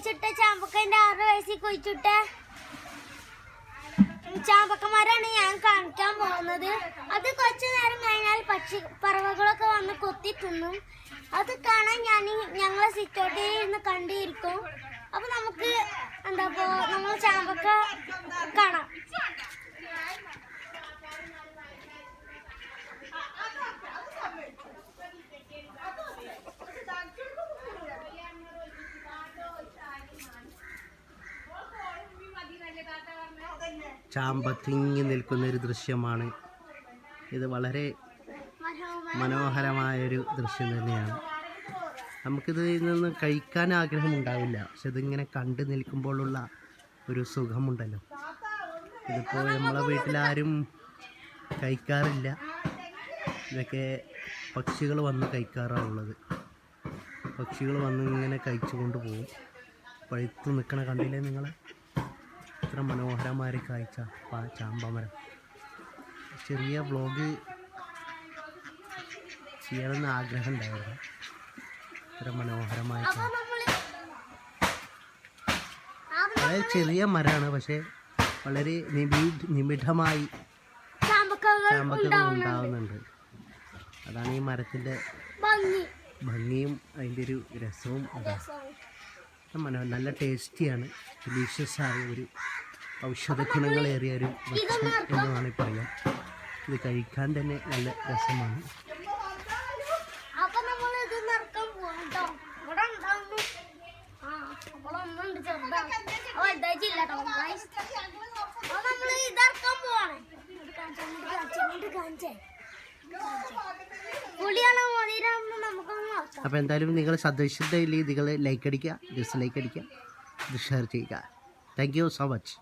കുഴിച്ചിട്ട ചാമ്പക്കൻ്റെ 6 വയസ്സിൽ കുഴിച്ചിട്ട ചാമ്പക്കന്മാരാണ് ഞാൻ കാണിക്കാൻ പോകുന്നത്. അത് കുറച്ചു നേരം കഴിഞ്ഞാൽ പറവകളൊക്കെ വന്ന് കൊത്തി തിന്നും. അത് കാണാൻ ഞങ്ങളെ സിറ്റൗട്ടിൽ ഇരുന്ന് കണ്ടിരിക്കും. അപ്പൊ നമുക്ക് നമ്മൾ ചാമ്പക്ക കാണാം. ചാമ്പ തിങ്ങി നിൽക്കുന്നൊരു ദൃശ്യമാണ് ഇത്. വളരെ മനോഹരമായൊരു ദൃശ്യം തന്നെയാണ്. നമുക്കിത് നിന്ന് കഴിക്കാൻ ആഗ്രഹമുണ്ടാവില്ല, പക്ഷെ ഇതിങ്ങനെ കണ്ടു നിൽക്കുമ്പോഴുള്ള ഒരു സുഖമുണ്ടല്ലോ. ഇതിപ്പോൾ നമ്മളെ വീട്ടിലാരും കഴിക്കാറില്ല, ഇതൊക്കെ പക്ഷികൾ വന്ന് കഴിക്കാറുള്ളത്. പക്ഷികൾ വന്ന് ഇങ്ങനെ കഴിച്ചു കൊണ്ട് പോകും. പഴുത്ത് നിൽക്കണ കണ്ടില്ലേ നിങ്ങൾ? ഇത്ര മനോഹരമായ കാഴ്ച ചാമ്പമരം. ചെറിയ വ്ളോഗ് ചെയ്യണമെന്ന് ആഗ്രഹം ഉണ്ടായിരുന്നു. ഇത്ര മനോഹരമായ വളരെ ചെറിയ മരമാണ്, പക്ഷേ വളരെ നിബിഡമായി ചാമ്പക്കകൾ ഉണ്ടാവുന്നുണ്ട്. അതാണ് ഈ മരത്തിൻ്റെ ഭംഗിയും അതിൻ്റെ ഒരു രസവും. അതാണ് നല്ല ടേസ്റ്റിയാണ്. ഡെലീഷ്യസ് ആയ ഒരു ഔഷധ ഗുണങ്ങളേറിയ ഒരു വൃക്ഷം എന്ന് വേണമെങ്കിൽ പറയാം. ഇത് കഴിക്കാൻ തന്നെ നല്ല രസമാണ്. അപ്പോൾ എന്തായാലും നിങ്ങൾ സന്ദേശത്തില്ലെങ്കിൽ നിങ്ങൾ ലൈക്ക് അടിക്കുക, ഡിസ്ലൈക്ക് അടിക്കുക, ഇത് ഷെയർ ചെയ്യുക. Thank you so much.